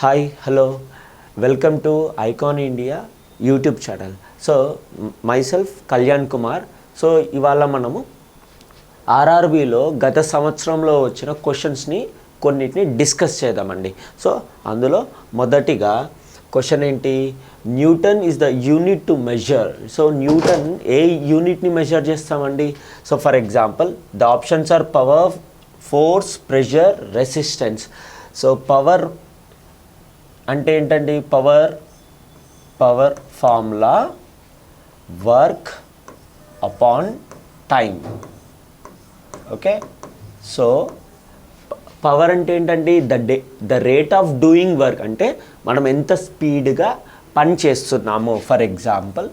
Hi hello welcome to icon India YouTube channel. So myself Kalyan Kumar. So ఇవాళ మనము ఆర్ఆర్బిలో గత సంవత్సరంలో వచ్చిన క్వశ్చన్స్ని కొన్నిటిని డిస్కస్ చేద్దామండి. సో అందులో మొదటిగా క్వశ్చన్ ఏంటి, Newton is the unit to measure. So Newton ఏ యూనిట్ని మెజర్ చేస్తామండి? So for example the options are power, force, pressure, resistance. So power అంటే ఏంటండి? Power formula work upon time. Okay, so power అంటే ఏంటండి? The rate of doing work, అంటే మనం ఎంత స్పీడ్గా పని చేస్తున్నాము. ఫర్ ఎగ్జాంపుల్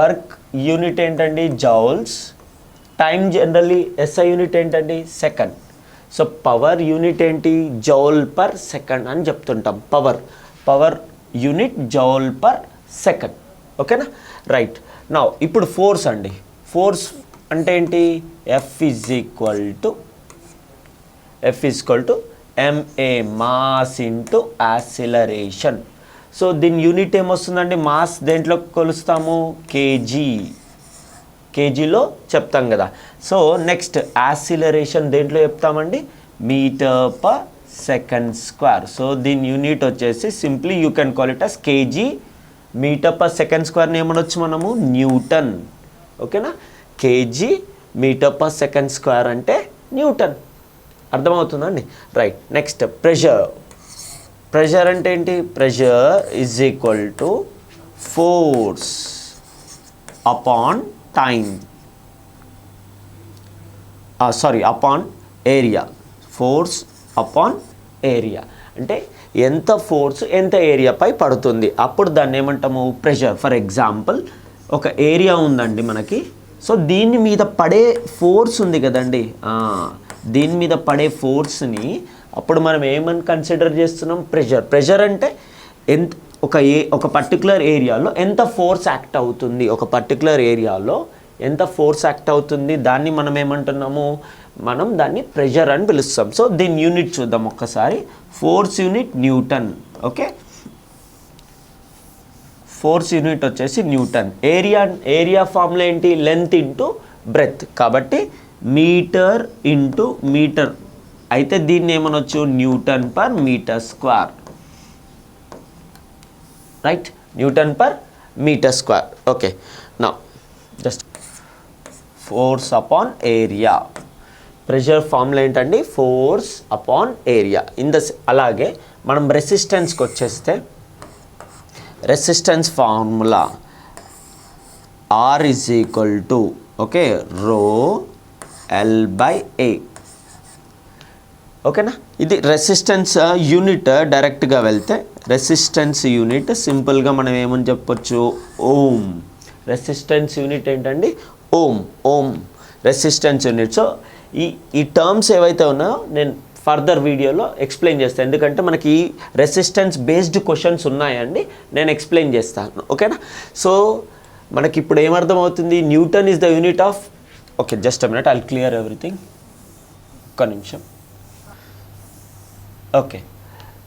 వర్క్ యూనిట్ ఏంటండి? Joules. Time generally SI unit ఏంటండి? సెకండ్. సో పవర్ యూనిట్ ఏంటి? జౌల్ పర్ సెకండ్ అని చెప్తుంటాం. Power unit joule per second. ఓకేనా? రైట్. నా ఇప్పుడు ఫోర్స్ అండి. ఫోర్స్ అంటే ఏంటి? F is equal to MA mass into acceleration. So దీని యూనిట్ ఏమొస్తుందండి? మాస్ దేంట్లో కొలుస్తాము? కేజీలో చెప్తాం కదా. సో నెక్స్ట్ యాక్సిలరేషన్ దేంట్లో చెప్తామండి? Metre per second square. So దీని యూనిట్ వచ్చేసి simply you can call it as KG. Metre per second స్క్వేర్ని ఏమనొచ్చు మనము? న్యూటన్. ఓకేనా? KG metre per second square అంటే న్యూటన్. అర్థమవుతుందండి? రైట్. నెక్స్ట్ ప్రెషర్ అంటే ఏంటి? Pressure is equal to force upon time, upon area. Force upon area అంటే ఎంత ఫోర్స్ ఎంత ఏరియాపై పడుతుంది, అప్పుడు దాన్ని ఏమంటాము? ప్రెషర్. ఫర్ ఎగ్జాంపుల్ ఒక ఏరియా ఉందండి మనకి. సో దీని మీద పడే ఫోర్స్ ఉంది కదండి, దీని మీద పడే ఫోర్స్ని అప్పుడు మనం ఏమని కన్సిడర్ చేస్తున్నాం? ప్రెషర్ అంటే ఎంత ఒక పర్టికులర్ ఏరియాలో ఎంత ఫోర్స్ యాక్ట్ అవుతుంది, దాన్ని మనం ఏమంటున్నాము? మనం దాన్ని ప్రెషర్ అని పిలుస్తాం. సో దీని యూనిట్ చూద్దాం ఒక్కసారి. Force unit Newton. Okay, force unit వచ్చేసి న్యూటన్. ఏరియా ఫార్ములా ఏంటి? Length into breadth. కాబట్టి మీటర్ ఇంటూ మీటర్ అయితే దీన్ని ఏమనొచ్చు? Newton per metre square. Right, Newton per metre square. Okay, నా just force upon area. Pressure formula ఏంటండి? Force upon area. అలాగే మనం రెసిస్టెన్స్కి వచ్చేస్తే resistance formula R is equal to rho L by A. ఓకేనా? ఇది రెసిస్టెన్స్ యూనిట్. డైరెక్ట్గా వెళ్తే రెసిస్టెన్స్ యూనిట్ సింపుల్గా మనం ఏమని చెప్పొచ్చు? ఓం. రెసిస్టెన్స్ యూనిట్ ఏంటండి? Ohm resistance unit. సో ఈ టర్మ్స్ ఏవైతే ఉన్నాయో నేను ఫర్దర్ వీడియోలో ఎక్స్ప్లెయిన్ చేస్తాను, ఎందుకంటే మనకి రెసిస్టెన్స్ బేస్డ్ క్వశ్చన్స్ ఉన్నాయండి, నేను ఎక్స్ప్లెయిన్ చేస్తాను. ఓకేనా? సో మనకి ఇప్పుడు ఏమర్థమవుతుంది? Newton is the unit of just a minute, I'll clear everything. ఒక్క నిమిషం. ఓకే,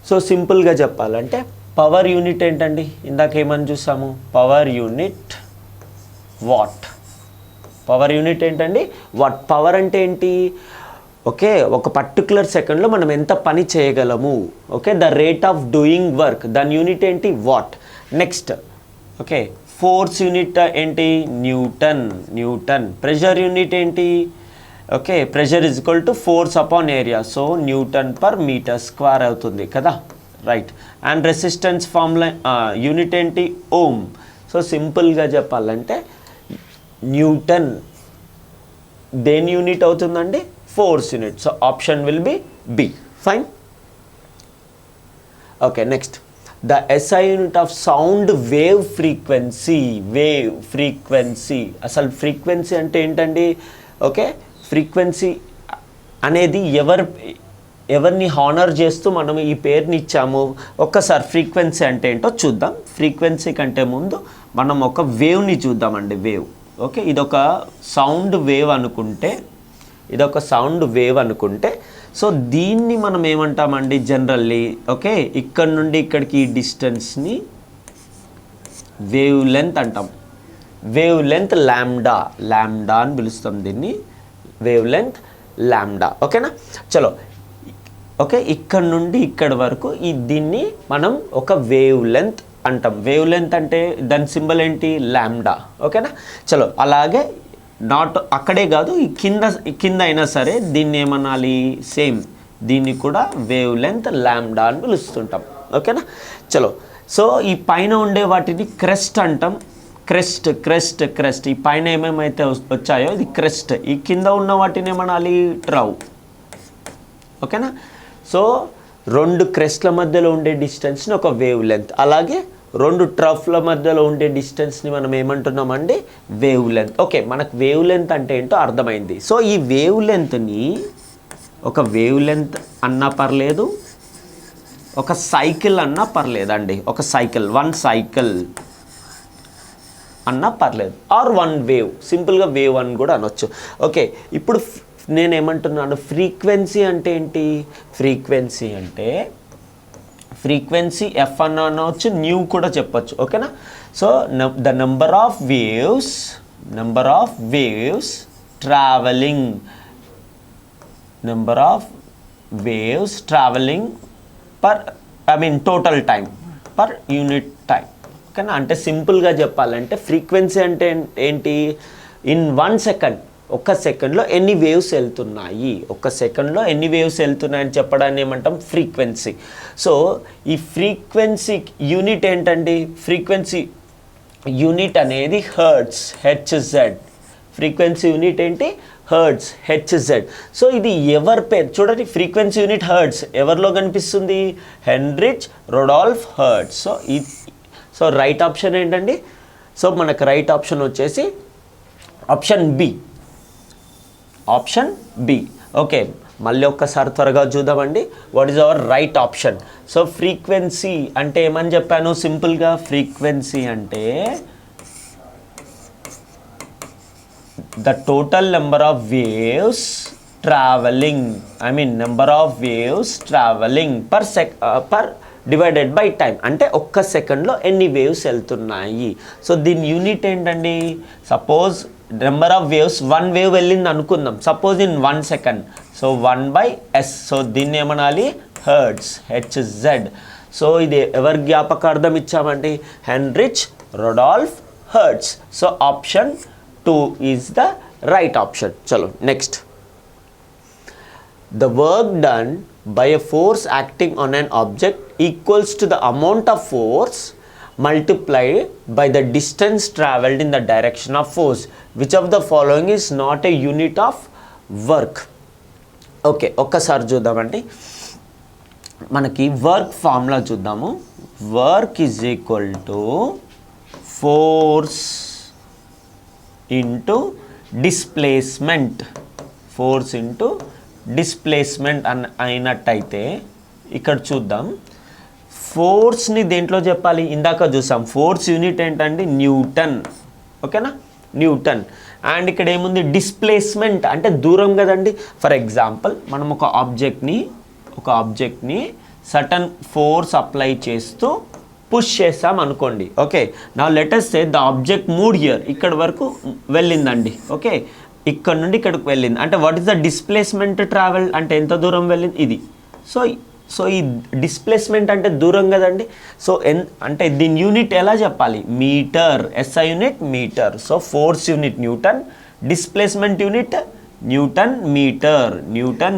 సో సింపుల్గా చెప్పాలంటే పవర్ యూనిట్ ఏంటండి? ఇందాక ఏమని చూసాము? Power unit watt. Power unit ఏంటండి? వాట్. పవర్ అంటే ఏంటి? ఒక పర్టికులర్ సెకండ్లో మనం ఎంత పని చేయగలము. The rate of doing work, దాని యూనిట్ ఏంటి? వాట్. నెక్స్ట్ ఫోర్స్ యూనిట్ ఏంటి? న్యూటన్. ప్రెషర్ యూనిట్ ఏంటి? Pressure is equal to force upon area. So newton per metre square అవుతుంది కదా. Right. And resistance formula unit ఏంటి? ఓం. సో సింపుల్గా చెప్పాలంటే newton దేని యూనిట్ అవుతుందండి? Force unit. So option will be B. Fine. Okay, next the SI unit of sound wave frequency. అసలు frequency అంటే ఏంటండి? ఫ్రీక్వెన్సీ అనేది ఎవరిని హానర్ చేస్తూ మనం ఈ పేరుని ఇచ్చాము. ఒక్కసారి ఫ్రీక్వెన్సీ అంటే ఏంటో చూద్దాం. ఫ్రీక్వెన్సీ కంటే ముందు మనం ఒక వేవ్ని చూద్దామండి. ఇదొక సౌండ్ వేవ్ అనుకుంటే సో దీన్ని మనం ఏమంటామండి జనరల్లీ, ఓకే, ఇక్కడ నుండి ఇక్కడికి ఈ డిస్టెన్స్ని వేవ్ లెంత్ అంటాం. వేవ్ లెంత్ ల్యాండా అని పిలుస్తాం దీన్ని, వేవ్ లెంత్ ల్యాండా. ఓకేనా, చలో. ఓకే, ఇక్కడ నుండి ఇక్కడ వరకు దీన్ని మనం ఒక వేవ్ లెంత్ అంటాం. వేవ్ లెంత్ అంటే దాని సింబల్ ఏంటి, ల్యాండా. ఓకేనా, చలో. అలాగే నాట్ అక్కడే కాదు, ఈ కింద అయినా సరే దీన్ని ఏమనాలి, సేమ్ దీన్ని కూడా వేవ్ లెంత్ ల్యాండా అని పిలుస్తుంటాం. ఓకేనా, చలో. సో ఈ పైన ఉండే వాటిని క్రెస్ట్ అంటాం. క్రెస్ట్ ఈ పైన ఏమేమైతే వచ్చాయో ఇది క్రెస్ట్. ఈ కింద ఉన్న వాటిని ఏమనాలి, ట్రవ్. ఓకేనా, సో 2 క్రెస్ట్ల మధ్యలో ఉండే డిస్టెన్స్ని ఒక వేవ్ లెంత్, అలాగే 2 ట్రఫ్ల మధ్యలో ఉండే డిస్టెన్స్ని మనం ఏమంటున్నామండి, వేవ్ లెంత్. ఓకే, మనకు వేవ్ లెంత్ అంటే ఏంటో అర్థమైంది. సో ఈ వేవ్ లెంత్ని ఒక వేవ్ లెంత్ అన్నా పర్లేదు, ఒక సైకిల్ అన్నా పర్లేదండి. ఒక సైకిల్, 1 సైకిల్ అన్నా పర్లేదు, ఆర్ 1 వేవ్, సింపుల్గా వేవ్ అని కూడా అనొచ్చు. ఓకే, ఇప్పుడు నేను ఏమంటున్నాను, ఫ్రీక్వెన్సీ అంటే ఏంటి, ఫ్రీక్వెన్సీ అంటే ఫ్రీక్వెన్సీ ఎఫ్ అని అనవచ్చు, న్యూ కూడా చెప్పచ్చు. ఓకేనా, so the number of waves travelling, number of waves travelling total time per unit time. ఓకేనా, అంటే సింపుల్గా చెప్పాలంటే ఫ్రీక్వెన్సీ అంటే ఏంటి, ఇన్ 1 సెకండ్, ఒక సెకండ్లో ఎన్ని వేవ్స్ వెళ్తున్నాయి, అని చెప్పడాన్ని ఏమంటాం, ఫ్రీక్వెన్సీ. సో ఈ ఫ్రీక్వెన్సీ యూనిట్ ఏంటండి, ఫ్రీక్వెన్సీ యూనిట్ అనేది హెర్ట్జ్, హెచ్జెడ్. ఫ్రీక్వెన్సీ యూనిట్ ఏంటి, హెర్ట్జ్, హెచ్జెడ్. సో ఇది ఎవరి పేరు చూడండి, ఫ్రీక్వెన్సీ యూనిట్ హెర్ట్జ్ ఎవరిలో కనిపిస్తుంది, Heinrich Rodolph hertz. So right option ఏంటండి, సో మనకు రైట్ ఆప్షన్ వచ్చేసి ఆప్షన్ బి. ఓకే, మళ్ళీ ఒక్కసారి త్వరగా చూద్దామండి, what is our right option. So frequency అంటే ఏమని చెప్పాను, సింపుల్గా ఫ్రీక్వెన్సీ అంటే the total number of waves travelling, per divided by time, అంటే ఒక్క సెకండ్లో ఎన్ని వేవ్స్ వెళ్తున్నాయి. సో దీని యూనిట్ ఏంటండి, suppose number of waves 1 wave వెళ్ళింది అనుకుందాం, suppose in 1 second, so 1/s. So దీన్ని ఏమనాలి, హెర్ట్జ్, హెచ్జెడ్. సో ఇది ఎవరి జ్ఞాపకార్థం ఇచ్చామండి, Heinrich Rodolph hertz. So option 2 is the right option. చలో next, the work done by a force acting on an object equals to the amount of force multiplied by the distance traveled in the direction of force. Which of the following is not a unit of work? Okay, ఒక్కసారి చూద్దామండి, మనకి work formula చూద్దాము. Work is equal to force into displacement, అయినట్టయితే ఇక్కడ చూద్దాం, ఫోర్స్ని దేంట్లో చెప్పాలి, ఇందాక చూసాం ఫోర్స్ యూనిట్ ఏంటండి, న్యూటన్. ఓకేనా, న్యూటన్. అండ్ ఇక్కడ ఏముంది, డిస్ప్లేస్మెంట్ అంటే దూరం కదండి. ఫర్ ఎగ్జాంపుల్ మనం ఒక ఆబ్జెక్ట్ని సర్టన్ ఫోర్స్ అప్లై చేస్తూ పుష్ చేస్తాం అనుకోండి. ఓకే, నా let us say the object move here, ఇక్కడ వరకు వెళ్ళిందండి. ఓకే, ఇక్కడ నుండి ఇక్కడికి వెళ్ళింది అంటే what is the displacement travel అంటే ఎంత దూరం వెళ్ళింది ఇది. సో ఈ డిస్ప్లేస్మెంట్ అంటే దూరం కదండి. సో అంటే దీని యూనిట్ ఎలా చెప్పాలి, metre, SI unit metre. So force unit newton, displacement unit newton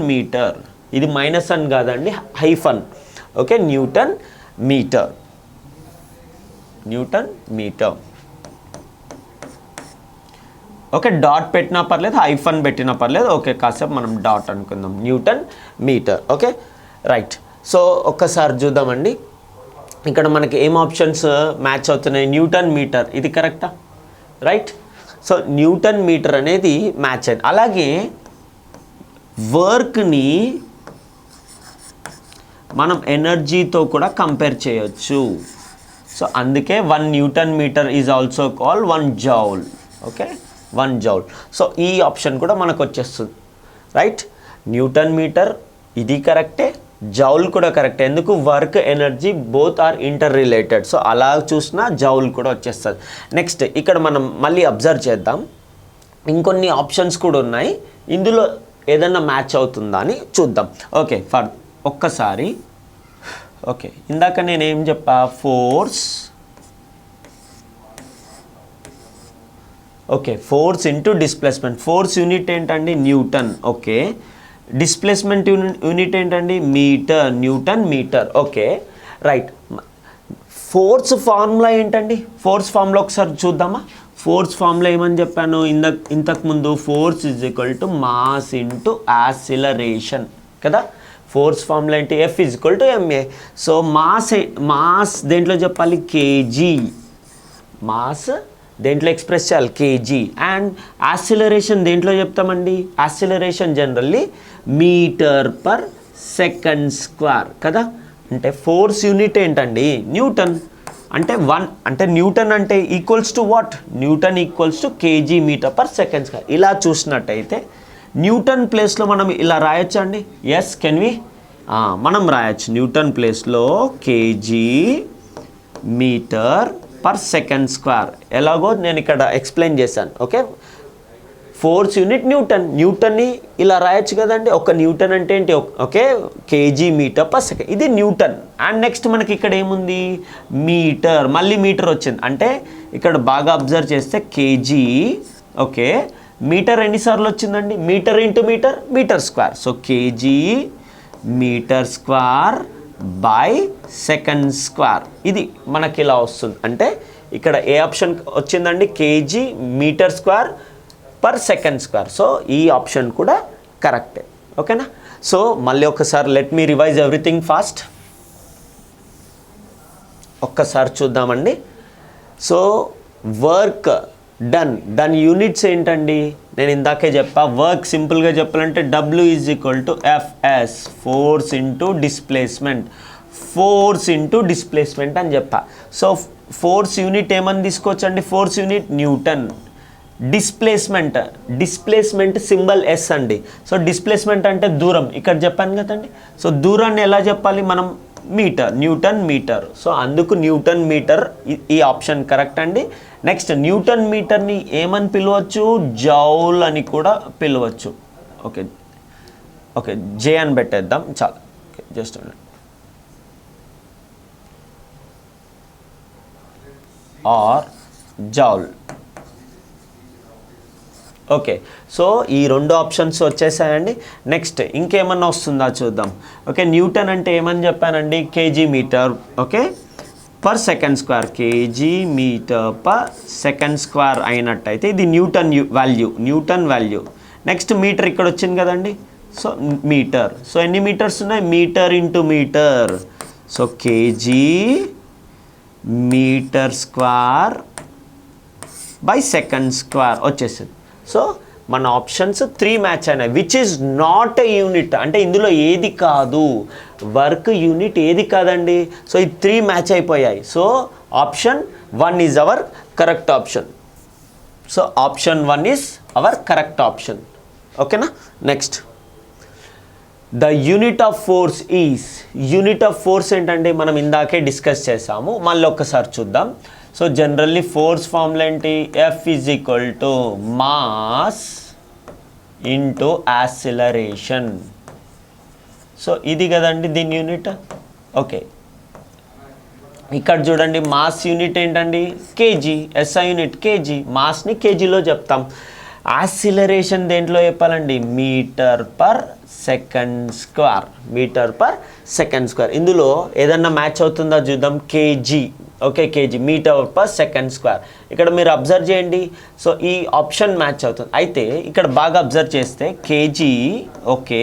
metre. ఇది మైనస్ అని కాదండి, hyphen. Okay, newton metre. Okay, dot పెట్టినా పర్లేదు, హైఫన్ పెట్టినా పర్లేదు. ఓకే, కాసేపు మనం డాట్ అనుకుందాం, newton metre. Okay, right. So ఒక్కసారి చూద్దామండి, ఇక్కడ మనకి ఏం ఆప్షన్స్ మ్యాచ్ అవుతున్నాయి, న్యూటన్ మీటర్, ఇది కరెక్టా, రైట్. సో న్యూటన్ మీటర్ అనేది మ్యాచ్ అయింది. అలాగే వర్క్ని మనం ఎనర్జీతో కూడా కంపేర్ చేయొచ్చు. సో అందుకే 1 newton metre is also called 1 joule. Okay, 1 joule. So ఈ ఆప్షన్ కూడా మనకు వచ్చేస్తుంది, రైట్. న్యూటన్ మీటర్ ఇది కరెక్టే, జౌల్ కూడా కరెక్టే. ఎందుకు? Work energy both are inter related. So అలా చూసినా జౌల్ కూడా వచ్చేస్తుంది. నెక్స్ట్ ఇక్కడ మనం మళ్ళీ అబ్జర్వ్ చేద్దాం, ఇంకొన్ని ఆప్షన్స్ కూడా ఉన్నాయి, ఇందులో ఏదన్నా మ్యాచ్ అవుతుందా అని చూద్దాం. ఓకే, ఒక్కసారి ఓకే, ఇందాక నేనేం చెప్పా, force, okay, force into displacement. Force unit ఏంటండి? న్యూటన్. ఓకే, డిస్ప్లేస్మెంట్ యూనిట్ ఏంటండి? Metre, newton metre. Okay, right. Force formula ఏంటండి? ఫోర్స్ ఫార్ములా ఒకసారి చూద్దామా? ఫోర్స్ ఫార్ములా ఏమని చెప్పాను ఇంతకుముందు? Force is equal to mass into acceleration కదా. ఫోర్స్ ఫార్ములా ఏంటి? F is equal to MA. So mass దేంట్లో చెప్పాలి? కేజీ. మాస్ దేంట్లో ఎక్స్ప్రెస్ చేయాలి? కేజీ. అండ్ యాక్సిలరేషన్ దేంట్లో చెప్తామండి? Acceleration generally metre per second square కదా. అంటే ఫోర్స్ యూనిట్ ఏంటండి? న్యూటన్. అంటే అంటే న్యూటన్ అంటే equals to what? Newton equals to KG metre per second square. ఇలా చూసినట్టయితే న్యూటన్ ప్లేస్లో మనం ఇలా రాయొచ్చు అండి. Yes, can we? మనం రాయొచ్చు న్యూటన్ ప్లేస్లో KG metre per second square. ఎలాగో నేను ఇక్కడ ఎక్స్ప్లెయిన్ చేశాను. ఓకే, ఫోర్స్ యూనిట్ న్యూటన్ని ఇలా రాయొచ్చు కదండి. ఒక న్యూటన్ అంటే ఏంటి? Okay, KG metre per second, ఇది న్యూటన్. అండ్ నెక్స్ట్ మనకి ఇక్కడ ఏముంది? మీటర్. మళ్ళీ మీటర్ వచ్చింది. అంటే ఇక్కడ బాగా అబ్జర్వ్ చేస్తే కేజీ, ఓకే, మీటర్ ఎన్నిసార్లు వచ్చిందండి? Metre into metre, metre square. So KG metre square by second square, ఇది మనకి ఇలా వస్తుంది. అంటే ఇక్కడ ఏ ఆప్షన్ వచ్చిందండి? KG metre square per second square. So ఈ ఆప్షన్ కూడా కరెక్టే. ఓకేనా? సో మళ్ళీ ఒకసారి let me revise everything fast. ఒక్కసారి చూద్దామండి. సో వర్క్ డన్ యూనిట్స్ ఏంటండి? నేను ఇందాకే చెప్పా, వర్క్ సింపుల్గా చెప్పాలంటే W is equal to FS, force into displacement. Force into displacement అని చెప్పా. సో ఫోర్స్ యూనిట్ ఏమని తీసుకోవచ్చండి? Force unit newton. Displacement symbol yes అండి. సో డిస్ప్లేస్మెంట్ అంటే దూరం, ఇక్కడ చెప్పాను కదండి. సో దూరాన్ని ఎలా చెప్పాలి మనం? Metre, newton metre. సో అందుకు న్యూటన్ మీటర్ ఈ ఆప్షన్ కరెక్ట్ అండి. నెక్స్ట్ న్యూటన్ మీటర్ని ఏమని పిలవచ్చు? జౌల్ అని కూడా పిలవచ్చు. ఓకే ఓకే, జే అని పెట్టేద్దాం చాలు. Okay, just or joule. Okay, so ఈ రెండు ఆప్షన్స్ వచ్చేసాయండి. నెక్స్ట్ ఇంకేమన్నా వస్తుందా చూద్దాం. ఓకే, న్యూటన్ అంటే ఏమని చెప్పానండి? KG metre, okay, per second square. KG metre per second square అయినట్టయితే ఇది న్యూటన్ వాల్యూ. నెక్స్ట్ మీటర్ ఇక్కడ వచ్చింది కదండి. So metre. సో ఎన్ని మీటర్స్ ఉన్నాయి? Metre into metre. So KG metre square by second square వచ్చేసింది. సో మన ఆప్షన్స్ 3 మ్యాచ్ అయినాయి. Which is not a unit, అంటే ఇందులో ఏది కాదు, వర్క్ యూనిట్ ఏది కాదండి. సో ఈ 3 మ్యాచ్ అయిపోయాయి. So option 1 is our correct option. So option 1 is our correct option. ఓకేనా? Next the unit of force is. Unit of force ఏంటంటే మనం ఇందాకే డిస్కస్ చేసాము, మళ్ళీ ఒక్కసారి చూద్దాం. సో జనరల్లీ ఫోర్స్ ఫార్ములా ఏంటి? F is equal to mass into acceleration. So ఇది కదండి దీని యూనిట్. ఓకే, ఇక్కడ చూడండి మాస్ యూనిట్ ఏంటండి? కేజీ. SI unit KG. మాస్ని కేజీలో చెప్తాం. యాక్సిలరేషన్ దేంట్లో చెప్పాలండి? Metre per second square. ఇందులో ఏదన్నా మ్యాచ్ అవుతుందా చూద్దాం. KG, okay, KG metre per second square. ఇక్కడ మీరు అబ్జర్వ్ చేయండి. సో ఈ ఆప్షన్ మ్యాచ్ అవుతుంది. అయితే ఇక్కడ బాగా అబ్జర్వ్ చేస్తే కేజీ, ఓకే,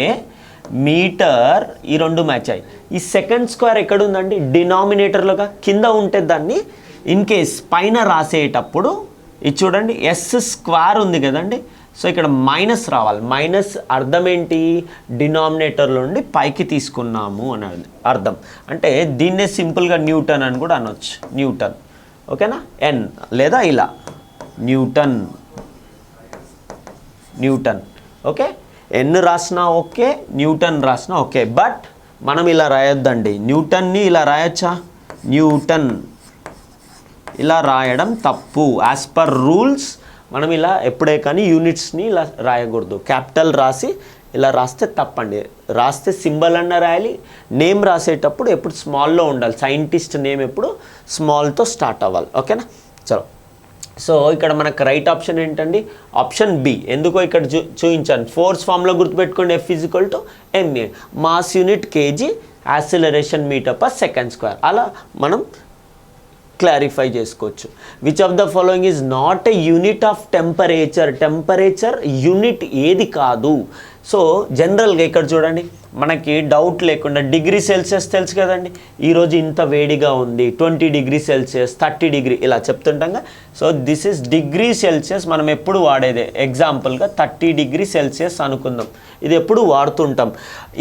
మీటర్, ఈ రెండు మ్యాచ్ అయ్యాయి. ఈ సెకండ్ స్క్వేర్ ఎక్కడ ఉందండి? డినామినేటర్లోగా కింద ఉంటే దాన్ని ఇన్ కేస్ పైన రాసేటప్పుడు ఇది చూడండి, ఎస్ స్క్వేర్ ఉంది కదండి. సో ఇక్కడ మైనస్ రావాలి. మైనస్ అర్థం ఏంటి? డినామినేటర్లో నుండి పైకి తీసుకున్నాము అనేది అర్థం. అంటే దీన్నే సింపుల్గా న్యూటన్ అని కూడా అనొచ్చు. న్యూటన్, ఓకేనా? ఎన్ లేదా ఇలా న్యూటన్. ఓకే, ఎన్ రాసినా ఓకే, న్యూటన్ రాసినా ఓకే. బట్ మనం ఇలా రాయొద్దండి. న్యూటన్ని ఇలా రాయొచ్చా? న్యూటన్ ఇలా రాయడం తప్పు. యాజ్ పర్ రూల్స్ మనం ఇలా ఎప్పుడే కానీ యూనిట్స్ని ఇలా రాయకూడదు. క్యాపిటల్ రాసి ఇలా రాస్తే తప్పండి. రాస్తే సింబల్ అన్న రాయాలి. నేమ్ రాసేటప్పుడు ఎప్పుడు స్మాల్లో ఉండాలి. సైంటిస్ట్ నేమ్ ఎప్పుడు స్మాల్తో స్టార్ట్ అవ్వాలి. ఓకేనా? చలో. సో ఇక్కడ మనకు రైట్ ఆప్షన్ ఏంటండి? Option B. ఎందుకో ఇక్కడ చూపించాను. ఫోర్స్ ఫామ్లో గుర్తుపెట్టుకోండి. F = ma. Mass unit KG, acceleration metre per second square. అలా మనం క్లారిఫై చేసుకోవచ్చు. Which of the following is not a unit of temperature? Temperature unit ఏది కాదు. సో జనరల్గా ఇక్కడ చూడండి, మనకి డౌట్ లేకుండా డిగ్రీ సెల్సియస్ తెలుసు కదండి. ఈరోజు ఇంత వేడిగా ఉంది, 20 డిగ్రీ సెల్సియస్, 30 డిగ్రీ ఇలా చెప్తుంటాంగా. So this is degree Celsius. మనం ఎప్పుడు వాడేదే. ఎగ్జాంపుల్గా 30 డిగ్రీ సెల్సియస్ అనుకుందాం. ఇది ఎప్పుడు వాడుతుంటాం.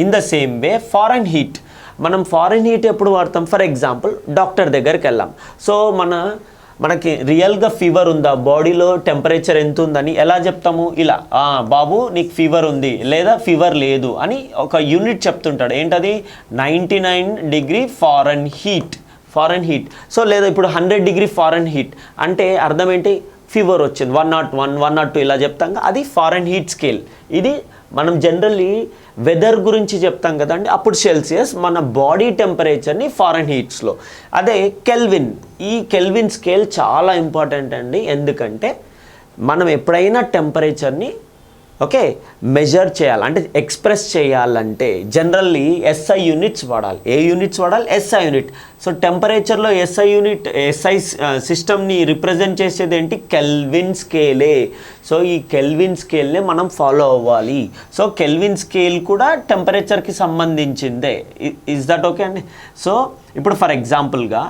In the same way Fahrenheit, మనం ఫారెన్ హీట్ ఎప్పుడు వాడతాం? ఫర్ ఎగ్జాంపుల్ డాక్టర్ దగ్గరికి వెళ్ళాం. సో మనకి రియల్గా ఫీవర్ ఉందా, బాడీలో టెంపరేచర్ ఎంత ఉందని ఎలా చెప్తాము? ఇలా, బాబు నీకు ఫీవర్ ఉంది లేదా ఫీవర్ లేదు అని ఒక యూనిట్ చెప్తుంటాడు. ఏంటది? 99 డిగ్రీ ఫారెన్ హీట్. సో లేదా ఇప్పుడు 100 డిగ్రీ ఫారెన్ హీట్ అంటే అర్థం ఏంటి? ఫీవర్ వచ్చింది. 101, 102 ఇలా చెప్తాం. అది ఫారెన్ హీట్ స్కేల్. ఇది మనం జనరల్లీ వెదర్ గురించి చెప్తాం కదండి, అప్పుడు సెల్సియస్. మన బాడీ టెంపరేచర్ని ఫారెన్ హీట్స్లో. అదే కెల్విన్. ఈ కెల్విన్ స్కేల్ చాలా ఇంపార్టెంట్ అండి. ఎందుకంటే మనం ఎప్పుడైనా టెంపరేచర్ని మెజర్ చేయాలి అంటే ఎక్స్ప్రెస్ చేయాలంటే జనరల్లీ SI యూనిట్స్ వాడాలి. ఏ యూనిట్స్ వాడాలి? SI unit. సో టెంపరేచర్లో SI యూనిట్, SI సిస్టమ్ని రిప్రజెంట్ చేసేది ఏంటి? కెల్విన్ స్కేలే. సో ఈ కెల్విన్ స్కేల్నే మనం ఫాలో అవ్వాలి. సో కెల్విన్ స్కేల్ కూడా టెంపరేచర్కి సంబంధించిందే. ఇస్ దట్ ఓకే అండి? సో ఇప్పుడు ఫర్ ఎగ్జాంపుల్గా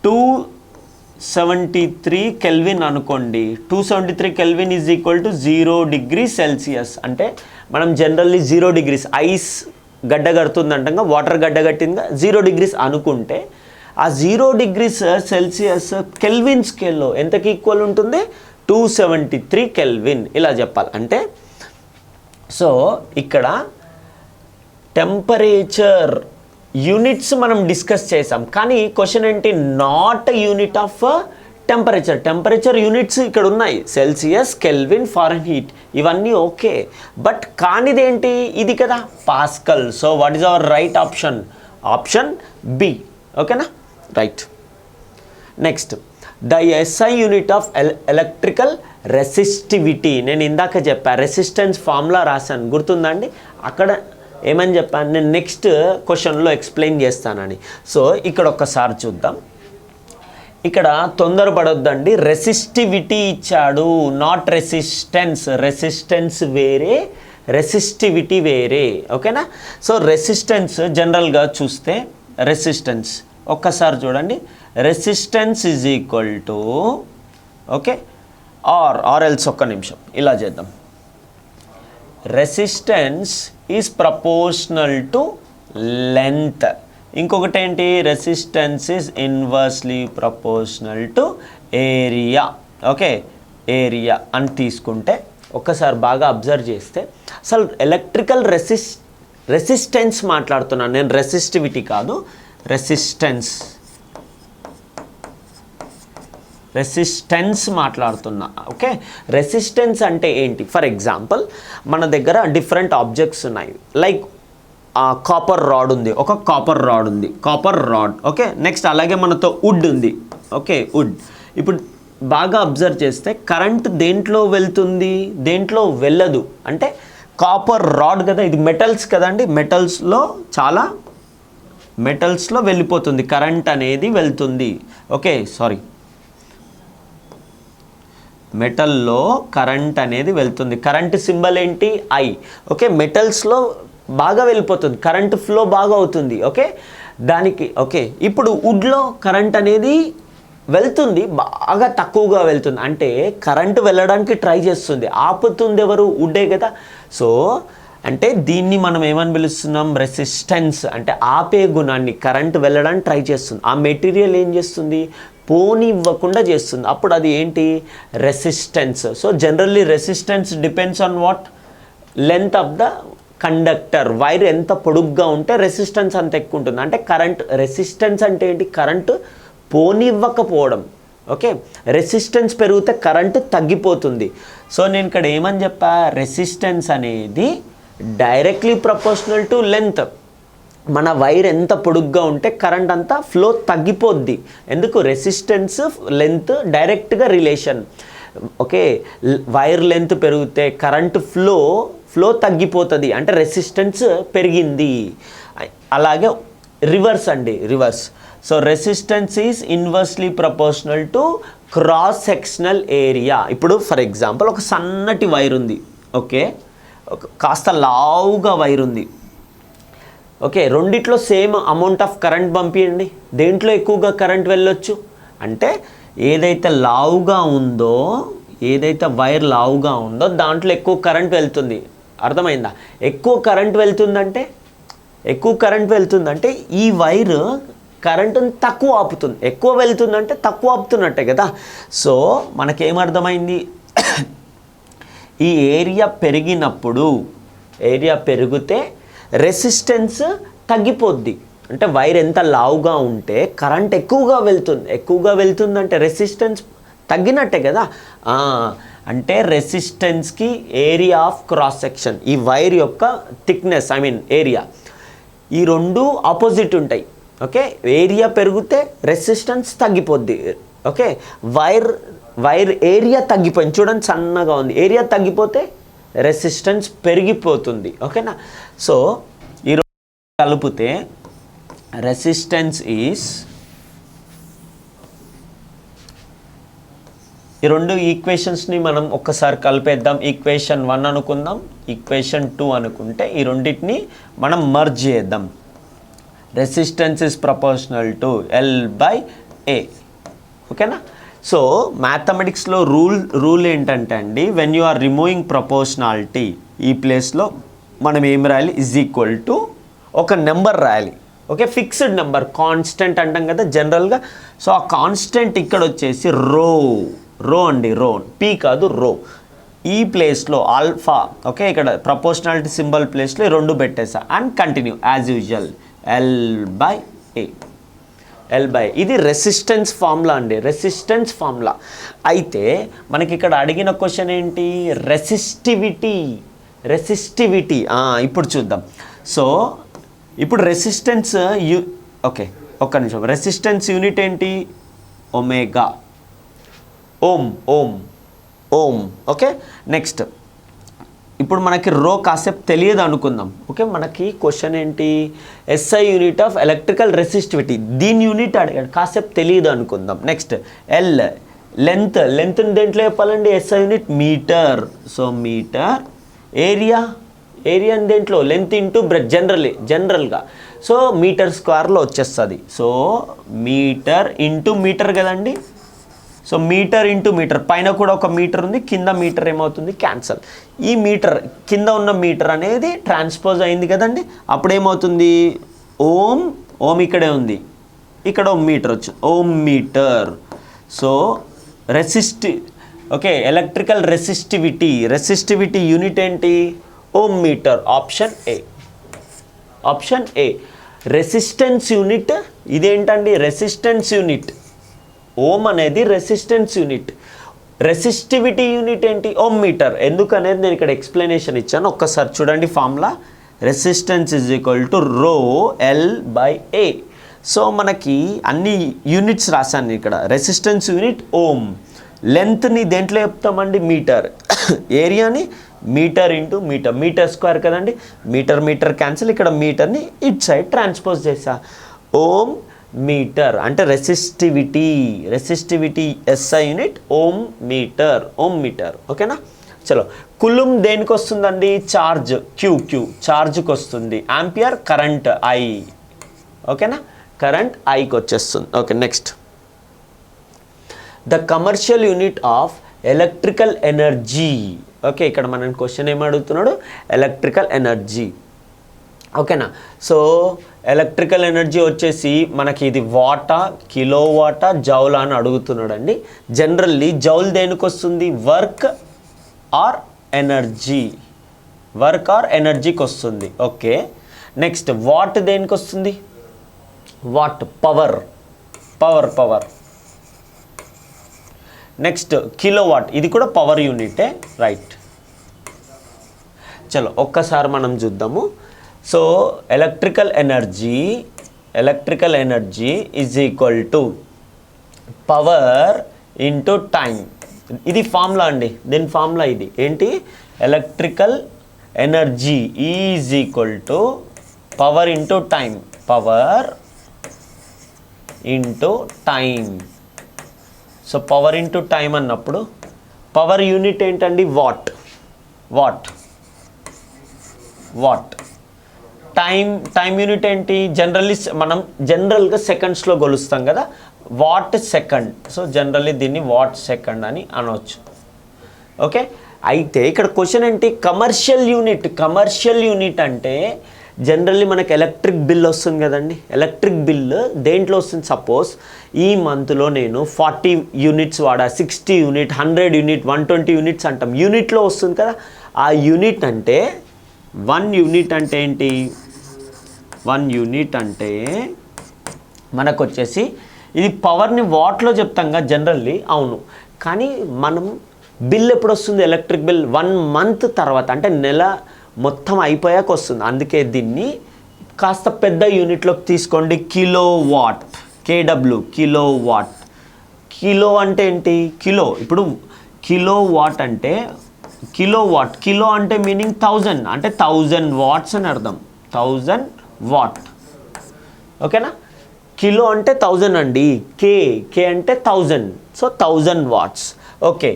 273 కెల్విన్ అనుకోండి. 273 Kelvin is equal to 0 degree Celsius. అంటే మనం జనరల్లీ 0 డిగ్రీస్ ఐస్ గడ్డ కడుతుందంటగా, వాటర్ గడ్డ కట్టిందిగా, 0 డిగ్రీస్ అనుకుంటే ఆ 0 డిగ్రీస్ సెల్సియస్ కెల్విన్ స్కేల్లో ఎంతకి ఈక్వల్ ఉంటుంది? 273 కెల్విన్. ఇలా చెప్పాలి. అంటే సో ఇక్కడ టెంపరేచర్ యూనిట్స్ మనం డిస్కస్ చేసాం, కానీ క్వశ్చన్ ఏంటి? Not unit of temperature. Temperature units ఇక్కడ ఉన్నాయి, సెల్సియస్, కెల్విన్, ఫారెన్ హీట్, ఇవన్నీ ఓకే. బట్ కానిది ఏంటి? ఇది కదా, Pascal. So what is our right option? Option B. ఓకేనా? Right. Next, the SI unit of electrical resistivity. నేను ఇందాక చెప్పా, రెసిస్టెన్స్ ఫార్ములా రాశాను, గుర్తుందండి? అక్కడ ఏమని చెప్పాను? నేను నెక్స్ట్ క్వశ్చన్లో ఎక్స్ప్లెయిన్ చేస్తానని. సో ఇక్కడ ఒక్కసారి చూద్దాం. ఇక్కడ తొందరపడొద్దండి. రెసిస్టివిటీ ఇచ్చాడు, నాట్ రెసిస్టెన్స్. రెసిస్టెన్స్ వేరే, రెసిస్టివిటీ వేరే. ఓకేనా? సో రెసిస్టెన్స్ జనరల్గా చూస్తే రెసిస్టెన్స్ ఒక్కసారి చూడండి. Resistance is equal to or else ఒక్క నిమిషం ఇలా చేద్దాం. Resistance is proportional to length. ఇంకొకటి ఏంటి? Resistance is inversely proportional to area. Area అని తీసుకుంటే ఒక్కసారి బాగా అబ్జర్వ్ చేస్తే అసలు ఎలక్ట్రికల్ రెసిస్టెన్స్ మాట్లాడుతున్నాను నేను, రెసిస్టివిటీ కాదు. రెసిస్టెన్స్ మాట్లాడుతున్నా. రెసిస్టెన్స్ అంటే ఏంటి? ఫర్ ఎగ్జాంపుల్ మన దగ్గర డిఫరెంట్ ఆబ్జెక్ట్స్ ఉన్నాయి. లైక్ కాపర్ రాడ్ ఉంది, ఒక కాపర్ రాడ్ ఉంది, కాపర్ రాడ్. నెక్స్ట్ అలాగే మనతో వుడ్ ఉంది. వుడ్. ఇప్పుడు బాగా అబ్జర్వ్ చేస్తే కరెంట్ దేంట్లో వెళ్తుంది, దేంట్లో వెళ్ళదు. అంటే కాపర్ రాడ్ కదా, ఇది మెటల్స్ కదండి, మెటల్స్లో వెళ్ళిపోతుంది కరెంట్ అనేది, వెళ్తుంది. మెటల్లో కరెంట్ అనేది వెళ్తుంది. కరెంట్ సింబల్ ఏంటి? I. మెటల్స్లో బాగా వెళ్ళిపోతుంది, కరెంట్ ఫ్లో బాగా అవుతుంది. దానికి ఇప్పుడు వుడ్లో కరెంట్ అనేది వెళ్తుంది, బాగా తక్కువగా వెళ్తుంది. అంటే కరెంటు వెళ్ళడానికి ట్రై చేస్తుంది, ఆపుతుంది ఎవరు? వుడ్డే కదా. సో అంటే దీన్ని మనం ఏమని పిలుస్తున్నాం? రెసిస్టెన్స్. అంటే ఆపే గుణాన్ని, కరెంటు వెళ్ళడానికి ట్రై చేస్తుంది. ఆ మెటీరియల్ ఏం చేస్తుంది? పోనివ్వకుండా చేస్తుంది. అప్పుడు అది ఏంటి? Resistance. So generally resistance depends on what? Length of the conductor. Wire ఎంత పొడుగ్గా ఉంటే రెసిస్టెన్స్ అంత ఎక్కువ ఉంటుంది. అంటే కరెంట్ రెసిస్టెన్స్ అంటే ఏంటి? కరెంటు పోనివ్వకపోవడం. ఓకే, రెసిస్టెన్స్ పెరిగితే కరెంటు తగ్గిపోతుంది. సో నేను ఇక్కడ ఏమని చెప్పా, రెసిస్టెన్స్ అనేది డైరెక్ట్లీ ప్రపోర్షనల్ టు లెంత్. మన వైర్ ఎంత పొడుగ్గా ఉంటే కరెంట్ అంతా ఫ్లో తగ్గిపోద్ది. ఎందుకు? రెసిస్టెన్స్ లెంత్ డైరెక్ట్గా రిలేషన్. ఓకే, వైర్ లెంత్ పెరిగితే కరెంట్ ఫ్లో తగ్గిపోతుంది, అంటే రెసిస్టెన్స్ పెరిగింది. అలాగే రివర్స్ అండి, reverse. So resistance is inversely proportional to cross sectional area. ఇప్పుడు ఫర్ ఎగ్జాంపుల్ ఒక సన్నటి వైర్ ఉంది, ఓకే, కాస్త లావుగా వైర్ ఉంది. ఓకే, రెండిట్లో సేమ్ అమౌంట్ ఆఫ్ కరెంట్ పంపించండి, దేంట్లో ఎక్కువగా కరెంట్ వెళ్ళొచ్చు? అంటే ఏదైతే లావుగా ఉందో, ఏదైతే వైర్ లావుగా ఉందో దాంట్లో ఎక్కువ కరెంట్ వెళ్తుంది. అర్థమైందా? ఎక్కువ కరెంట్ వెళ్తుందంటే ఈ వైర్ కరెంటుని తక్కువ ఆపుతుంది. ఎక్కువ వెళ్తుందంటే తక్కువ ఆపుతున్నట్టే కదా. సో మనకేమర్థమైంది? ఈ ఏరియా పెరిగితే రెసిస్టెన్స్ తగ్గిపోద్ది. అంటే వైర్ ఎంత లావుగా ఉంటే కరెంట్ ఎక్కువగా వెళ్తుందంటే రెసిస్టెన్స్ తగ్గినట్టే కదా. అంటే రెసిస్టెన్స్కి ఏరియా ఆఫ్ క్రాస్ సెక్షన్, ఈ వైర్ యొక్క థిక్నెస్, ఏరియా, ఈ రెండు ఆపోజిట్ ఉంటాయి. ఓకే, ఏరియా పెరిగితే రెసిస్టెన్స్ తగ్గిపోద్ది. ఓకే, వైర్ ఏరియా తగ్గిపోయింది, చూడండి సన్నగా ఉంది, ఏరియా తగ్గిపోతే రెసిస్టెన్స్ పెరిగిపోతుంది. ఓకేనా? సో ఈ రెండు కలిపితే రెసిస్టెన్స్ ఈజ్, ఈ రెండు ఈక్వేషన్స్ని మనం ఒక్కసారి కలిపేద్దాం. ఈక్వేషన్ 1 అనుకుందాం, ఈక్వేషన్ 2 అనుకుంటే ఈ రెండింటిని మనం మర్జ్ చేద్దాం. Resistance is proportional to L/A. ఓకేనా? సో మ్యాథమెటిక్స్లో రూల్ ఏంటంటే అండి, when you are removing proportionality, ఈ ప్లేస్లో మనం ఏం రాయాలి? ఈజ్ ఈక్వల్ టు ఒక నెంబర్ రాయాలి. ఓకే, ఫిక్స్డ్ నెంబర్, కాన్స్టెంట్ అంటాం కదా జనరల్గా. సో ఆ కాన్స్టెంట్ ఇక్కడ వచ్చేసి రో అండి, రో, పీ కాదు, రో. ఈ ప్లేస్లో ఆల్ఫా. ఓకే, ఇక్కడ ప్రపోర్షనాలిటీ సింబల్ ప్లేస్లో రెండు పెట్టేసా and continue as usual L/A. ఇది రెసిస్టెన్స్ ఫార్ములా అండి, రెసిస్టెన్స్ ఫార్ములా. అయితే మనకి ఇక్కడ అడిగిన క్వశ్చన్ ఏంటి? రెసిస్టివిటీ. ఇప్పుడు చూద్దాం. సో ఇప్పుడు రెసిస్టెన్స్ ఓకే, ఒక్క నిమిషం. రెసిస్టెన్స్ యూనిట్ ఏంటి? ఒమేగా, ఓం. ఓకే, నెక్స్ట్ ఇప్పుడు మనకి రో కాసేపు తెలియదు అనుకుందాం. ఓకే, మనకి క్వశ్చన్ ఏంటి? SI unit of electrical resistivity, దీని యూనిట్ అడిగాడు, కాసేపు తెలియదు అనుకుందాం. నెక్స్ట్ లెంత్ని దేంట్లో చెప్పాలండి? SI unit metre. So metre. Area దేంట్లో? లెంత్ ఇంటూ బ్రెడ్త్, జనరల్గా. సో మీటర్ స్క్వేర్లో వచ్చేస్తుంది. సో మీటర్ ఇంటూ మీటర్ కదండి. సో మీటర్ ఇంటూ మీటర్, పైన కూడా ఒక మీటర్ ఉంది, కింద మీటర్ ఏమవుతుంది? క్యాన్సల్. ఈ మీటర్ కింద ఉన్న మీటర్ అనేది ట్రాన్స్పోజ్ అయింది కదండి. అప్పుడు ఏమవుతుంది? ఓం ఇక్కడే ఉంది, ఇక్కడ మీటర్ వచ్చి ohm metre. So okay, electrical resistivity unit ఏంటి? Ohm metre. Option A. Resistance unit ఇదేంటండి? Resistance unit. ఓం అనేది రెసిస్టెన్స్ యూనిట్. రెసిస్టివిటీ యూనిట్ ఏంటి? Ohm metre. ఎందుకనేది నేను ఇక్కడ ఎక్స్ప్లెనేషన్ ఇచ్చాను, ఒక్కసారి చూడండి formula. Resistance is equal to రో L/A. సో మనకి అన్ని యూనిట్స్ రాశాను ఇక్కడ. రెసిస్టెన్స్ యూనిట్ ఓం, లెంత్ని దేంట్లో చెప్తామండి? మీటర్. ఏరియాని మీటర్ ఇంటూ మీటర్ స్క్వేర్ కదండి. మీటర్ క్యాన్సిల్, ఇక్కడ మీటర్ని ఇట్ సైడ్ ట్రాన్స్పోజ్ చేసా. ఓం మీటర్ అంటే resistivity SI unit ohm metre. ఓకేనా? చలో, కులుమ్ దేనికి వస్తుందండి? చార్జ్, క్యూ చార్జ్కి వస్తుంది. Ampere current I. ఓకేనా? కరెంట్ Iకి వచ్చేస్తుంది. Okay, next the commercial unit of electrical energy. Okay, ఇక్కడ మనం క్వశ్చన్ ఏం అడుగుతున్నాడు? Electrical energy. ఓకేనా? సో ఎలక్ట్రికల్ ఎనర్జీ వచ్చేసి మనకి ఇది వాటా, కిలోవాటా, జౌలా అని అడుగుతున్నాడు అండి. జనరల్లీ జౌల్ దేనికి వస్తుంది? Work or energy. Work or ఎనర్జీకి వస్తుంది. ఓకే, నెక్స్ట్ వాట్ దేనికి వస్తుంది? Watt power, power power. Next kilowatt, ఇది కూడా పవర్ యూనిటే, రైట్. చలో ఒక్కసారి మనం చూద్దాము. So electrical energy is equal to power into time. ఇది ఫార్ములా అండి, దీని ఫార్ములా ఇది ఏంటి? Electrical energy is equal to power into time, power into time. So power into time అన్నప్పుడు పవర్ యూనిట్ ఏంటండి? వాట్. టైం యూనిట్ ఏంటి? మనం జనరల్గా సెకండ్స్లో కొలుస్తాం కదా, వాట్ సెకండ్. సో జనరల్లీ దీన్ని వాట్ సెకండ్ అని అనవచ్చు. ఓకే, అయితే ఇక్కడ క్వశ్చన్ ఏంటి? కమర్షియల్ యూనిట్ అంటే జనరల్లీ మనకు ఎలక్ట్రిక్ బిల్ వస్తుంది కదండి. ఎలక్ట్రిక్ బిల్ దేంట్లో వస్తుంది? సపోజ్ ఈ మంత్లో నేను 40 యూనిట్స్ వాడా, 60 యూనిట్, 100 యూనిట్, 120 యూనిట్స్ అంటాం, యూనిట్లో వస్తుంది కదా. ఆ యూనిట్ అంటే 1 యూనిట్ అంటే ఏంటి? 1 యూనిట్ అంటే మనకు వచ్చేసి ఇది పవర్ని వాట్లో చెప్తాం కదా జనరల్లీ, అవును. కానీ మనం బిల్ ఎప్పుడు వస్తుంది? ఎలక్ట్రిక్ బిల్ 1 మంత్ తర్వాత, అంటే నెల మొత్తం అయిపోయాక వస్తుంది. అందుకే దీన్ని కాస్త పెద్ద యూనిట్లోకి తీసుకోండి. Kilowatt, కేడబ్ల్యూ, kilowatt. కిలో అంటే ఏంటి? కిలో. ఇప్పుడు కిలోవాట్ అంటే కిలో అంటే మీనింగ్ 1000, అంటే 1000 వాట్స్ అని అర్థం. 1000 వాట్, ఓకేనా? కిలో అంటే 1000 అండి, కే అంటే 1000, సో 1000 వాట్స్. ఓకే,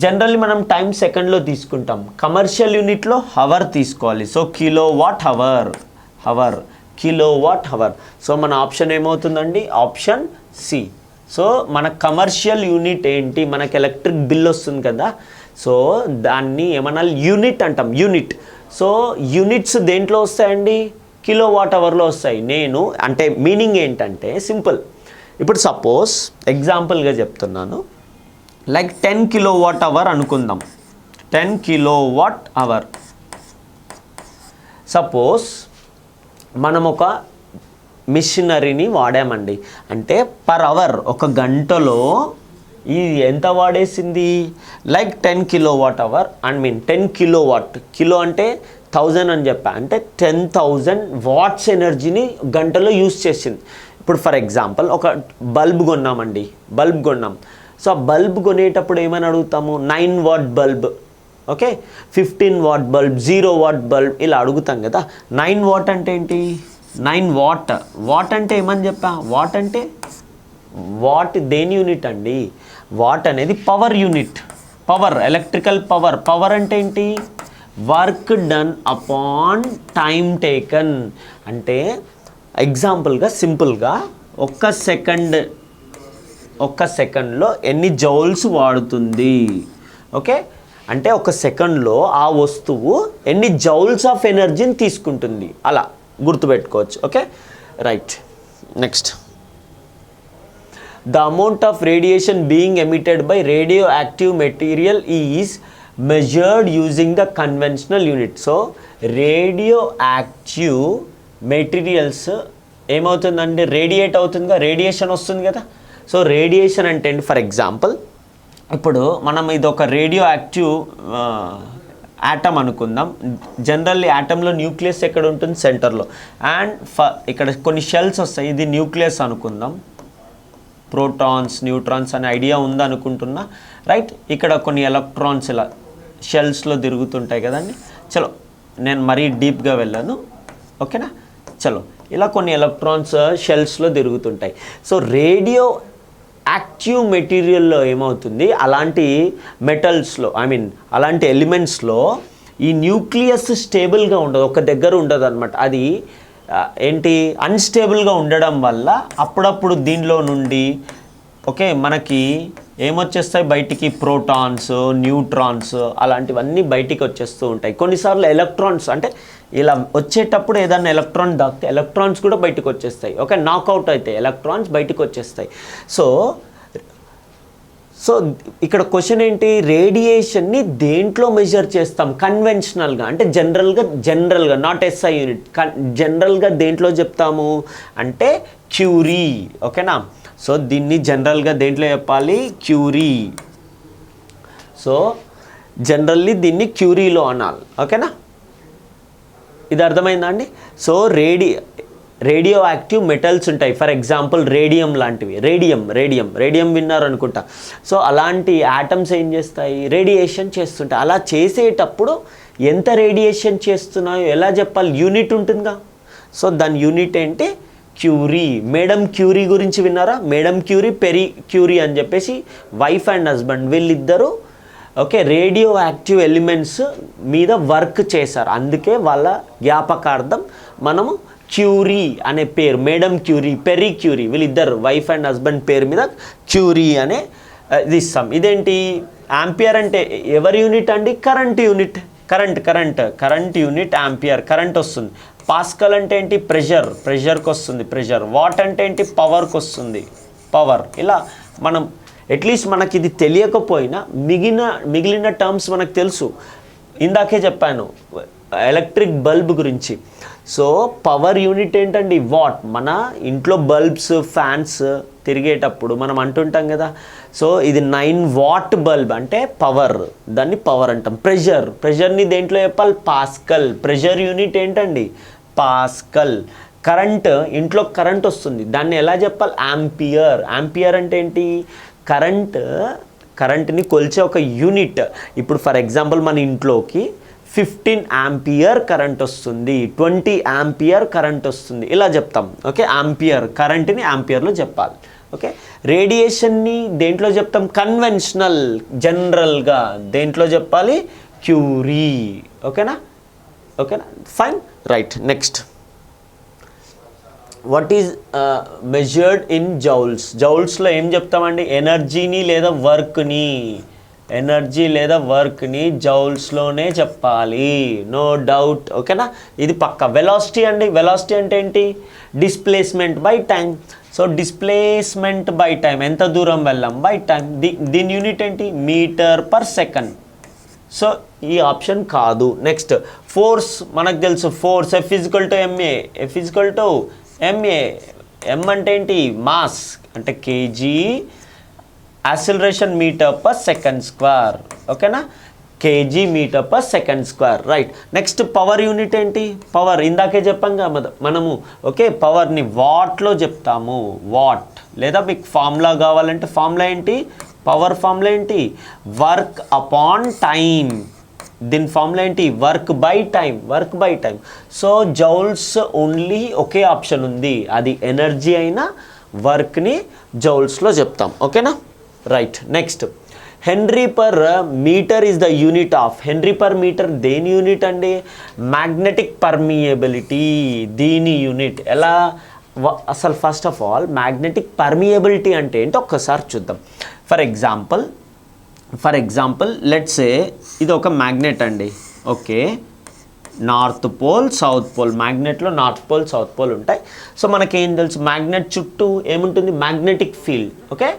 జనరల్లీ మనం టైం సెకండ్లో తీసుకుంటాం, కమర్షియల్ యూనిట్లో హవర్ తీసుకోవాలి. So kilowatt hour. సో మన ఆప్షన్ ఏమవుతుందండి? Option C. సో మన కమర్షియల్ యూనిట్ ఏంటి? మనకి ఎలక్ట్రిక్ బిల్ వస్తుంది కదా, సో దాన్ని ఏమన్నా యూనిట్ అంటాం, యూనిట్. సో యూనిట్స్ దేంట్లో వస్తాయండి? కిలోవాట్ అవర్లో వస్తాయి. అంటే మీనింగ్ ఏంటంటే సింపుల్. ఇప్పుడు సపోజ్ ఎగ్జాంపుల్గా చెప్తున్నాను, లైక్ 10 కిలోవాట్ అవర్ అనుకుందాం. 10 కిలోవాట్ అవర్. సపోజ్ మనం ఒక మిషనరీని వాడామండి, అంటే పర్ అవర్, ఒక గంటలో ఇది ఎంత వాడేసింది? Like 10 kilowatt hour, 10 kilowatt. Kilo అంటే 1000 అని చెప్పా, అంటే 10,000 వాట్స్ ఎనర్జీని గంటలో యూజ్ చేసింది. ఇప్పుడు ఫర్ ఎగ్జాంపుల్ ఒక బల్బ్ కొన్నామండి, సో ఆ బల్బ్ కొనేటప్పుడు ఏమని అడుగుతాము? 9 what bulb, okay, 15 what bulb, 0 what bulb, ఇలా అడుగుతాం కదా. 9 వాట్ అంటే ఏంటి? 9 వాట్ అంటే ఏమని చెప్పా? వాట్ దేని యూనిట్ అండి? వాట్ అనేది power unit, power, electrical power. Power అంటే ఏంటి? Work done upon time taken. అంటే ఎగ్జాంపుల్గా సింపుల్గా ఒక్క సెకండ్లో ఎన్ని జౌల్స్ వాడుతుంది, ఓకే, అంటే ఒక సెకండ్లో ఆ వస్తువు ఎన్ని జౌల్స్ ఆఫ్ ఎనర్జీని తీసుకుంటుంది, అలా గుర్తుపెట్టుకోవచ్చు. Okay, right. Next, the amount of radiation being emitted by radioactive material is measured using the conventional unit. So radioactive materials ఏమవుతుందండి? రేడియేట్ అవుతుందిగా, రేడియేషన్ వస్తుంది కదా. సో రేడియేషన్ అంటే ఏంటి? ఫర్ ఎగ్జాంపుల్ ఇప్పుడు మనం ఇది ఒక రేడియో యాక్టివ్ యాటమ్ అనుకుందాం. జనరల్లీ యాటంలో న్యూక్లియస్ ఎక్కడ ఉంటుంది? సెంటర్లో. అండ్ ఇక్కడ కొన్ని షెల్స్ వస్తాయి, ఇది న్యూక్లియస్ అనుకుందాం. ప్రోటాన్స్, న్యూట్రాన్స్ అనే ఐడియా ఉందనుకుంటున్నా, రైట్. ఇక్కడ కొన్ని ఎలక్ట్రాన్స్ ఇలా షెల్స్లో తిరుగుతుంటాయి కదండి. చలో నేను మరీ డీప్గా వెళ్ళాను, ఓకేనా. చలో ఇలా కొన్ని ఎలక్ట్రాన్స్ షెల్స్లో తిరుగుతుంటాయి. సో రేడియో యాక్టివ్ మెటీరియల్లో ఏమవుతుంది? అలాంటి మెటల్స్లో, అలాంటి ఎలిమెంట్స్లో ఈ న్యూక్లియస్ స్టేబుల్గా ఉండదు, ఒక దగ్గర ఉండదు అనమాట. అది ఏంటి? అన్స్టేబుల్గా ఉండడం వల్ల అప్పుడప్పుడు దీనిలో నుండి ఓకే మనకి ఏమొచ్చేస్తాయి బయటికి? ప్రోటాన్స్, న్యూట్రాన్స్, అలాంటివన్నీ బయటికి వచ్చేస్తూ ఉంటాయి. కొన్నిసార్లు ఎలక్ట్రాన్స్, అంటే ఇలా వచ్చేటప్పుడు ఏదైనా ఎలక్ట్రాన్ దాక్తే ఎలక్ట్రాన్స్ కూడా బయటకు వచ్చేస్తాయి. ఓకే, నాకౌట్ అయితే ఎలక్ట్రాన్స్ బయటకు వచ్చేస్తాయి. సో ఇక్కడ క్వశ్చన్ ఏంటి, రేడియేషన్ని దేంట్లో మెజర్ చేస్తాం కన్వెన్షనల్గా, అంటే జనరల్గా నాట్ ఎస్ఐ యూనిట్, జనరల్గా దేంట్లో చెప్తాము అంటే క్యూరీ. ఓకేనా, సో దీన్ని జనరల్గా దేంట్లో చెప్పాలి, క్యూరీ. సో జనరల్లీ దీన్ని క్యూరీలో అనాలి. ఓకేనా, ఇది అర్థమైందా అండి. సో రేడియో యాక్టివ్ మెటల్స్ ఉంటాయి, ఫర్ ఎగ్జాంపుల్ రేడియం లాంటివి, రేడియం విన్నారు అనుకుంటా. సో అలాంటి యాటమ్స్ ఏం చేస్తాయి, రేడియేషన్ చేస్తుంటాయి. అలా చేసేటప్పుడు ఎంత రేడియేషన్ చేస్తున్నాయో ఎలా చెప్పాలి, యూనిట్ ఉంటుందిగా. సో దాని యూనిట్ ఏంటి, క్యూరీ. మేడం క్యూరీ గురించి విన్నారా, మేడం క్యూరీ, పెరీ క్యూరీ అని చెప్పేసి వైఫ్ అండ్ హస్బెండ్ వీళ్ళిద్దరూ ఓకే రేడియో యాక్టివ్ ఎలిమెంట్స్ మీద వర్క్ చేశారు. అందుకే వాళ్ళ జ్ఞాపకార్థం మనము క్యూరీ అనే పేరు, మేడం క్యూరీ, పెరీ క్యూరీ, వీళ్ళిద్దరు వైఫ్ అండ్ హస్బెండ్ పేరు మీద క్యూరీ అనే ఇది ఇస్తాం. ఇదేంటి, యాంపియర్ అంటే ఎవరి యూనిట్ అండి, current unit, current unit ampere, current వస్తుంది. పాస్కల్ అంటే ఏంటి, ప్రెషర్కి వస్తుంది ప్రెషర్. వాట్ అంటే ఏంటి, పవర్కి వస్తుంది పవర్. ఇలా మనం అట్లీస్ట్ మనకి ఇది తెలియకపోయినా మిగిలిన టర్మ్స్ మనకు తెలుసు. ఇందాకే చెప్పాను ఎలక్ట్రిక్ బల్బ్ గురించి. సో పవర్ యూనిట్ ఏంటండి, వాట్. మన ఇంట్లో బల్బ్స్ ఫ్యాన్స్ తిరిగేటప్పుడు మనం అంటుంటాం కదా, సో ఇది 9 వాట్ బల్బ్ అంటే పవర్, దాన్ని పవర్ అంటాం. ప్రెషర్ని దేంట్లో చెప్పాలి, పాస్కల్. ప్రెషర్ యూనిట్ ఏంటండి, పాస్కల్. కరెంట్, ఇంట్లో కరెంట్ వస్తుంది, దాన్ని ఎలా చెప్పాలి, యాంపియర్ అంటే ఏంటి, కరెంట్ని కొలిచే ఒక యూనిట్. ఇప్పుడు ఫర్ ఎగ్జాంపుల్ మన ఇంట్లోకి 15 యాంపియర్ కరెంట్ వస్తుంది, 20 యాంపియర్ కరెంట్ వస్తుంది, ఇలా చెప్తాం. ఓకే, యాంపియర్, కరెంట్ని యాంపియర్లో చెప్పాలి. ఓకే, రేడియేషన్ని దేంట్లో చెప్తాం, కన్వెన్షనల్, జనరల్గా దేంట్లో చెప్పాలి, క్యూరీ. ఓకేనా, fine, right. Next, what is measured in జౌల్స్లో ఏం చెప్తామండి, ఎనర్జీ లేదా వర్క్ని జౌల్స్లోనే చెప్పాలి, నో డౌట్. ఓకేనా, ఇది పక్క. వెలాసిటీ అంటే ఏంటి, displacement by time. So displacement by time, ఎంత దూరం వెళ్ళాం బై టైం. దీని యూనిట్ ఏంటి, మీటర్ పర్ సెకండ్. సో ఈ ఆప్షన్ కాదు. నెక్స్ట్, ఫోర్స్ మనకు తెలుసు, ఫోర్స్ F = ma. M అంటే ఏంటి, మాస్ అంటే KG, acceleration metre per second square. ఓకేనా, KG metre per second square, right. Next, power unit ఏంటి, పవర్ ఇందాకే చెప్పాం కదా మనము. ఓకే, పవర్ని వాట్లో చెప్తాము, వాట్. లేదా మీకు ఫార్ములా కావాలంటే ఫార్ములా ఏంటి, పవర్ ఫార్ములా ఏంటి, వర్క్ అపాన్ టైం. దీని ఫార్ములా ఏంటి, work by time. So joules only ఒకే ఆప్షన్ ఉంది, అది ఎనర్జీ అయినా వర్క్ని జౌల్స్లో చెప్తాం. ఓకేనా, right. Next, henry per metre is the unit of, henry per metre దేని యూనిట్ అండి, మ్యాగ్నెటిక్ పర్మియబిలిటీ, దీని యూనిట్. ఎలా అసలు first of all magnetic permeability అంటే ఏంటో ఒక్కసారి చూద్దాం. ఫర్ ఎగ్జాంపుల్ లెట్స్ సే ఇది ఒక మ్యాగ్నెట్ అండి. Okay, north pole south pole, మ్యాగ్నెట్లో నార్త్ పోల్ సౌత్ పోల్ ఉంటాయి. సో మనకేం తెలుసు, మ్యాగ్నెట్ చుట్టూ ఏముంటుంది, మ్యాగ్నెటిక్ ఫీల్డ్. ఓకే,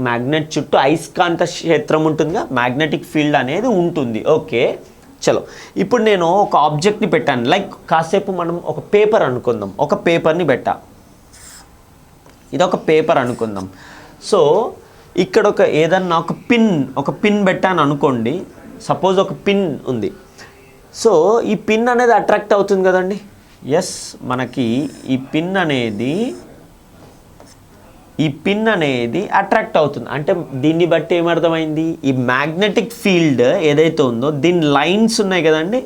మ్యాగ్నెట్ చుట్టూ అయస్కాంత క్షేత్రం ఉంటుందిగా, మ్యాగ్నెటిక్ ఫీల్డ్ అనేది ఉంటుంది. ఓకే, చలో ఇప్పుడు నేను ఒక ఆబ్జెక్ట్ని పెట్టాను, లైక్ కాసేపు మనం ఒక పేపర్ అనుకుందాం, ఒక పేపర్ని పెట్టా, ఇది ఒక పేపర్ అనుకుందాం. సో ఇక్కడ ఏదన్నా ఒక పిన్ పెట్టాను అనుకోండి, సపోజ్ ఒక పిన్ ఉంది. సో ఈ పిన్ అనేది అట్రాక్ట్ అవుతుంది కదండి. ఎస్, మనకి ఈ పిన్ అనేది అట్రాక్ట్ అవుతుంది. అంటే దీన్ని బట్టి ఏమర్థమైంది, ఈ మ్యాగ్నెటిక్ ఫీల్డ్ ఏదైతే ఉందో దీని లైన్స్ ఉన్నాయి కదండి,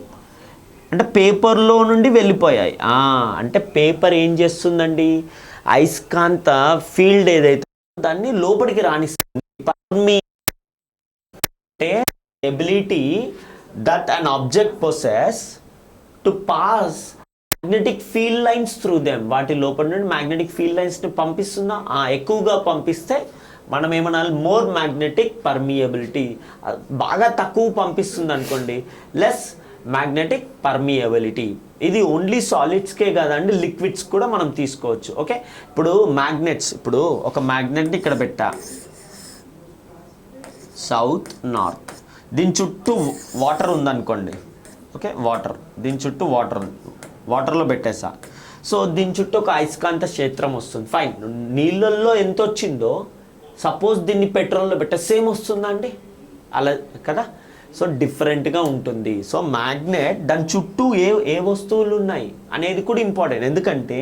అంటే పేపర్లో నుండి వెళ్ళిపోయాయి. అంటే పేపర్ ఏం చేస్తుందండి, అయస్కాంత ఫీల్డ్ ఏదైతే దాన్ని లోపలికి రాణిస్తుంది. Ability that an object possess to pass magnetic field lines through them, వాటి లోపల నుండి మ్యాగ్నెటిక్ ఫీల్డ్ లైన్స్ని పంపిస్తుందా, ఎక్కువగా పంపిస్తే మనం ఏమనాలి, మోర్ మ్యాగ్నెటిక్ పర్మియబిలిటీ. బాగా తక్కువ పంపిస్తుంది అనుకోండి, లెస్ మ్యాగ్నెటిక్ పర్మియబిలిటీ. ఇది ఓన్లీ సాలిడ్స్కే కాదండి, లిక్విడ్స్ కూడా మనం తీసుకోవచ్చు. ఓకే, ఇప్పుడు మ్యాగ్నెట్స్, ఇప్పుడు ఒక మ్యాగ్నెట్ని ఇక్కడ పెట్టా, సౌత్ నార్త్. దీని చుట్టూ వాటర్ ఉందనుకోండి, ఓకే, వాటర్, దీని చుట్టూ వాటర్లో పెట్టేసా. సో దీని చుట్టూ ఒక అయస్కాంత క్షేత్రం వస్తుంది. ఫైన్, నీళ్ళల్లో ఎంత వచ్చిందో సపోజ్ దీన్ని పెట్రోల్లో పెట్టే సేమ్ వస్తుందండి, అలా కదా. సో డిఫరెంట్గా ఉంటుంది. సో మ్యాగ్నెట్ దాని చుట్టూ ఏ వస్తువులు ఉన్నాయి అనేది కూడా ఇంపార్టెంట్. ఎందుకంటే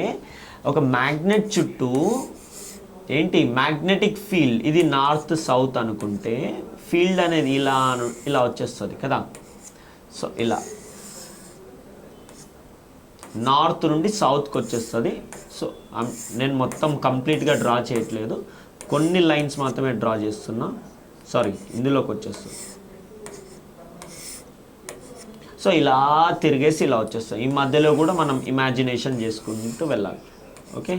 ఒక మ్యాగ్నెట్ చుట్టూ ఏంటి, మ్యాగ్నెటిక్ ఫీల్డ్, ఇది నార్త్ సౌత్ అనుకుంటే ఫీల్డ్ అనేది ఇలా వచ్చేస్తుంది కదా. సో ఇలా నార్త్ నుండి సౌత్కి వచ్చేస్తుంది. సో నేను మొత్తం కంప్లీట్గా డ్రా చేయట్లేదు, కొన్ని లైన్స్ మాత్రమే డ్రా చేస్తున్నా. సారీ, ఇందులోకి వచ్చేస్తుంది. సో ఇలా తిరిగేసి ఇలా వచ్చేస్తాయి. ఈ మధ్యలో కూడా మనం ఇమాజినేషన్ చేసుకుంటూ వెళ్ళాలి. Okay,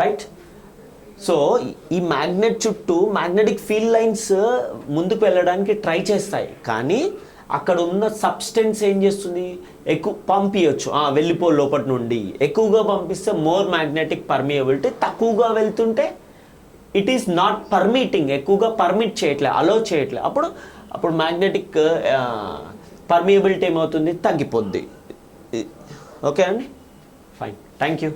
right. సో ఈ మ్యాగ్నెట్ చుట్టూ మ్యాగ్నెటిక్ ఫీల్డ్ లైన్స్ ముందుకు వెళ్ళడానికి ట్రై చేస్తాయి, కానీ అక్కడ ఉన్న సబ్స్టెన్స్ ఏం చేస్తుంది, ఎక్కువ పంపించవచ్చు, వెళ్ళిపో లోపటి నుండి. ఎక్కువగా పంపిస్తే మోర్ మ్యాగ్నెటిక్ పర్మియబిలిటీ, తక్కువగా వెళ్తుంటే ఇట్ ఈస్ నాట్ పర్మిటింగ్, ఎక్కువగా పర్మిట్ చేయట్లే, అలో చేయట్లే. అప్పుడు మ్యాగ్నెటిక్ పర్మియబిలిటీ ఏమవుతుంది, తగ్గిపోద్ది. ఓకే అండి, ఫైన్, థ్యాంక్ యూ.